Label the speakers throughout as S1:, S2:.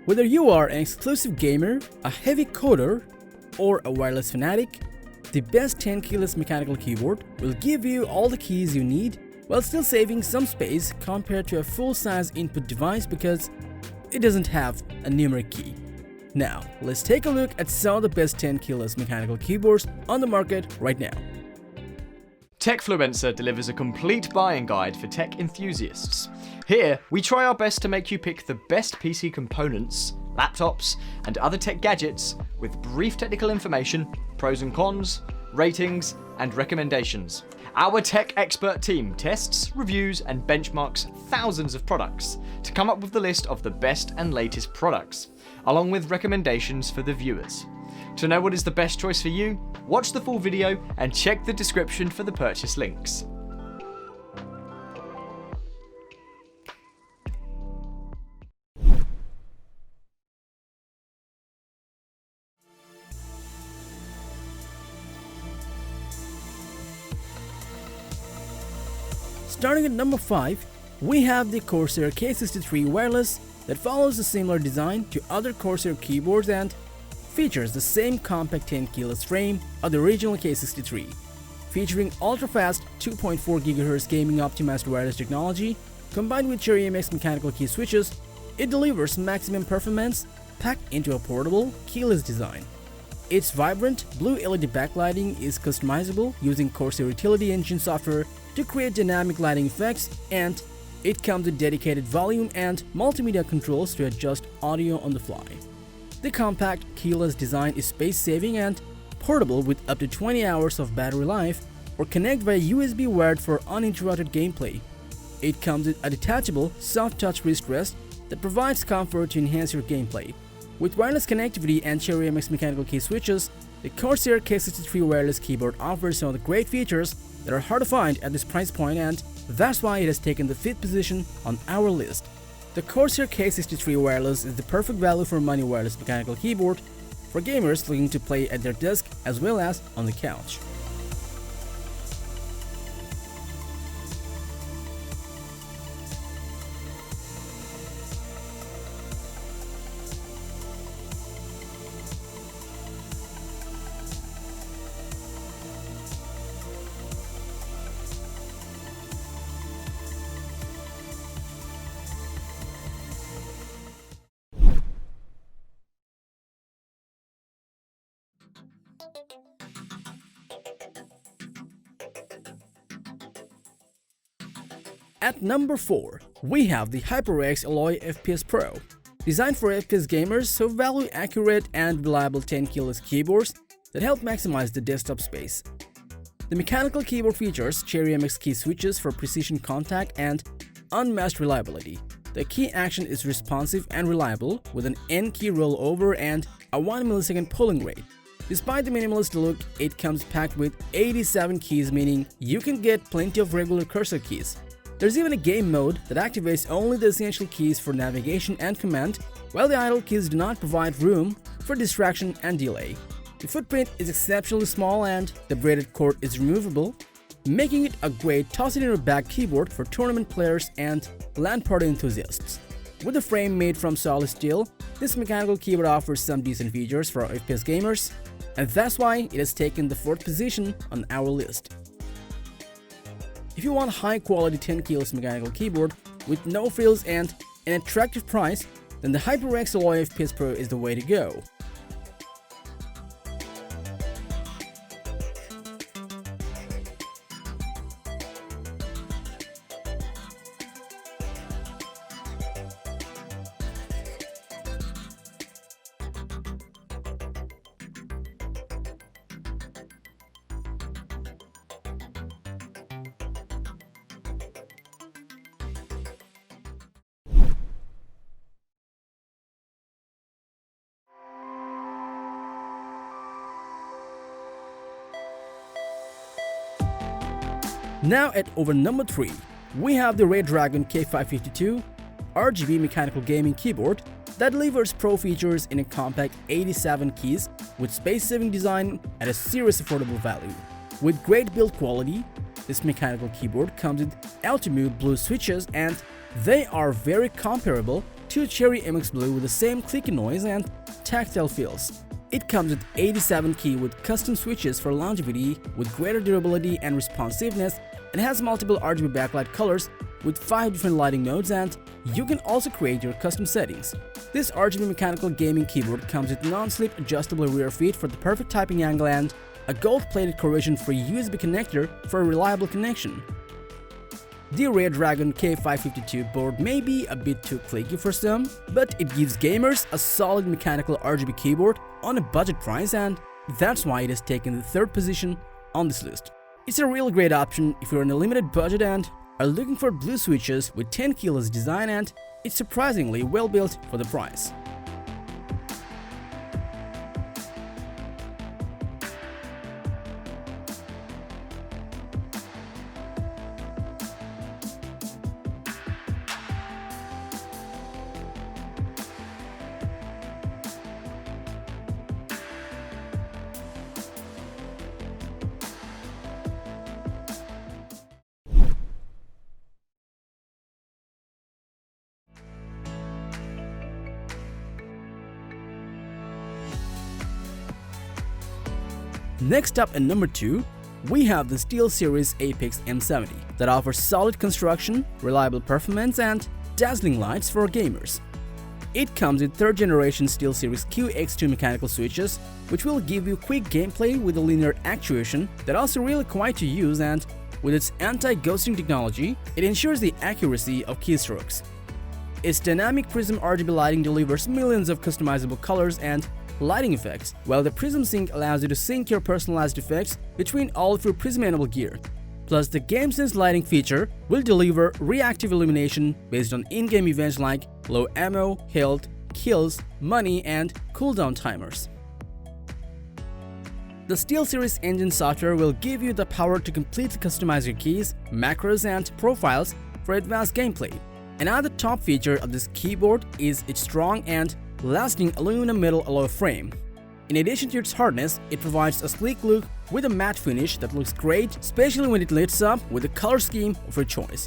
S1: Whether you are an exclusive gamer, a heavy coder, or a wireless fanatic, the best 10 keyless mechanical keyboard will give you all the keys you need while still saving some space compared to a full-size input device because it doesn't have a numeric key. Now, let's take a look at some of the best 10 keyless mechanical keyboards on the market right now.
S2: Techfluencer delivers a complete buying guide for tech enthusiasts. Here, we try our best to make you pick the best PC components, laptops, and other tech gadgets with brief technical information, pros and cons, ratings, and recommendations. Our tech expert team tests, reviews, and benchmarks thousands of products to come up with the list of the best and latest products, along with recommendations for the viewers. To know what is the best choice for you, watch the full video and check the description for the purchase links.
S1: Starting at number 5, we have the Corsair K63 Wireless that follows a similar design to other Corsair keyboards and features the same compact 10 keyless frame of the original K63. Featuring ultra-fast 2.4 GHz gaming optimized wireless technology combined with Cherry MX mechanical key switches, it delivers maximum performance packed into a portable, keyless design. Its vibrant blue LED backlighting is customizable using Corsair Utility Engine software to create dynamic lighting effects, and it comes with dedicated volume and multimedia controls to adjust audio on the fly. The compact, keyless design is space-saving and portable with up to 20 hours of battery life, or connect via USB wired for uninterrupted gameplay. It comes with a detachable, soft-touch wrist rest that provides comfort to enhance your gameplay. With wireless connectivity and Cherry MX mechanical key switches, the Corsair K63 wireless keyboard offers some of the great features that are hard to find at this price point, and that's why it has taken the 5th position on our list. The Corsair K63 Wireless is the perfect value for money wireless mechanical keyboard for gamers looking to play at their desk as well as on the couch. At number 4, we have the HyperX Alloy FPS Pro. Designed for FPS gamers who value accurate and reliable 10 keyless keyboards that help maximize the desktop space. The mechanical keyboard features Cherry MX key switches for precision contact and unmatched reliability. The key action is responsive and reliable with an N key rollover and a 1 millisecond polling rate. Despite the minimalist look, it comes packed with 87 keys, meaning you can get plenty of regular cursor keys. There's even a game mode that activates only the essential keys for navigation and command, while the idle keys do not provide room for distraction and delay. The footprint is exceptionally small and the braided cord is removable, making it a great toss-it-in-your-bag keyboard for tournament players and LAN party enthusiasts. With a frame made from solid steel, this mechanical keyboard offers some decent features for FPS gamers, and that's why it has taken the 4th position on our list. If you want a high-quality 10 keyless mechanical keyboard with no frills and an attractive price, then the HyperX Alloy FPS Pro is the way to go. Now at over number 3, we have the Redragon K552 RGB mechanical gaming keyboard that delivers pro features in a compact 87 keys with space-saving design at a serious affordable value. With great build quality, this mechanical keyboard comes with Ultimute Blue switches and they are very comparable to Cherry MX Blue with the same clicky noise and tactile feels. It comes with 87 key with custom switches for longevity with greater durability and responsiveness, and has multiple RGB backlight colors with 5 different lighting modes, and you can also create your custom settings. This RGB mechanical gaming keyboard comes with non-slip adjustable rear feet for the perfect typing angle and a gold-plated corrosion-free USB connector for a reliable connection. The Redragon K552 board may be a bit too clicky for some, but it gives gamers a solid mechanical RGB keyboard on a budget price, and that's why it has taken the 3rd position on this list. It's a real great option if you're on a limited budget and are looking for blue switches with 10 keyless design, and it's surprisingly well built for the price. Next up at number 2, we have the SteelSeries Apex M70 that offers solid construction, reliable performance, and dazzling lights for gamers. It comes with 3rd generation SteelSeries QX2 mechanical switches, which will give you quick gameplay with a linear actuation that also really quiet to use, and with its anti-ghosting technology, it ensures the accuracy of keystrokes. Its dynamic prism RGB lighting delivers millions of customizable colors and lighting effects, while the Prism Sync allows you to sync your personalized effects between all of your Prism-enabled gear. Plus, the GameSense lighting feature will deliver reactive illumination based on in-game events like low ammo, health, kills, money, and cooldown timers. The SteelSeries engine software will give you the power to completely customize your keys, macros, and profiles for advanced gameplay. Another top feature of this keyboard is its strong and lasting aluminum metal alloy frame. In addition to its hardness, it provides a sleek look with a matte finish that looks great, especially when it lights up with a color scheme of your choice.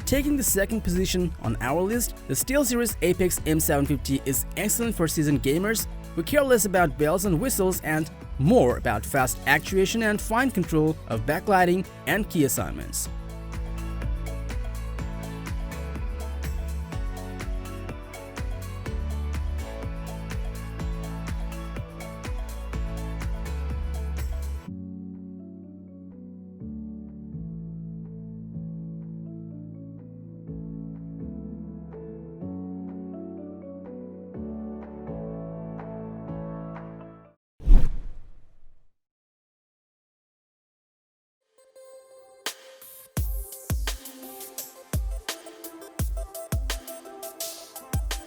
S1: Taking the 2nd position on our list, the SteelSeries Apex M750 is excellent for seasoned gamers who care less about bells and whistles and more about fast actuation and fine control of backlighting and key assignments.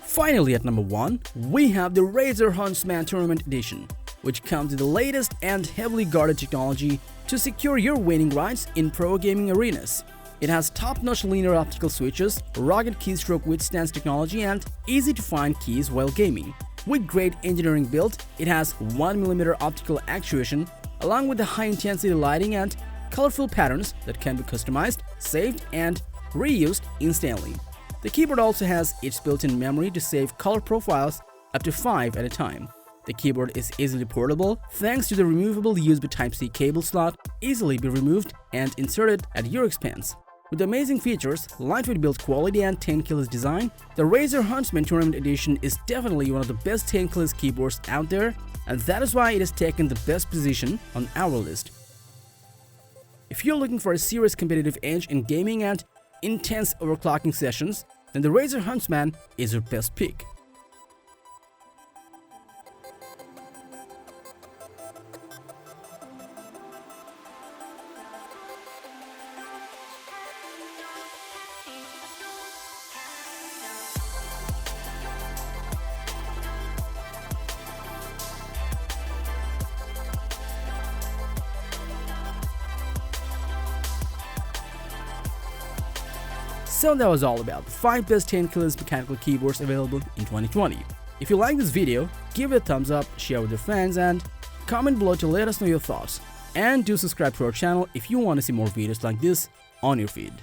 S1: Finally, at number 1, we have the Razer Huntsman Tournament Edition, which comes with the latest and heavily guarded technology to secure your winning rights in pro gaming arenas. It has top-notch linear optical switches, rugged keystroke withstands technology, and easy-to-find keys while gaming. With great engineering build, it has 1mm optical actuation, along with the high-intensity lighting and colorful patterns that can be customized, saved, and reused instantly. The keyboard also has its built-in memory to save color profiles up to 5 at a time. The keyboard is easily portable thanks to the removable USB Type-C cable slot, easily be removed and inserted at your expense. With amazing features, lightweight build quality, and 10 keyless design, the Razer Huntsman Tournament Edition is definitely one of the best 10 keyless keyboards out there, and that is why it has taken the best position on our list. If you're looking for a serious competitive edge in gaming and intense overclocking sessions, then the Razer Huntsman is your best pick. So that was all about the 5 best 10 keyless mechanical keyboards available in 2020. If you like this video, give it a thumbs up, share with your friends, and comment below to let us know your thoughts. And do subscribe to our channel if you want to see more videos like this on your feed.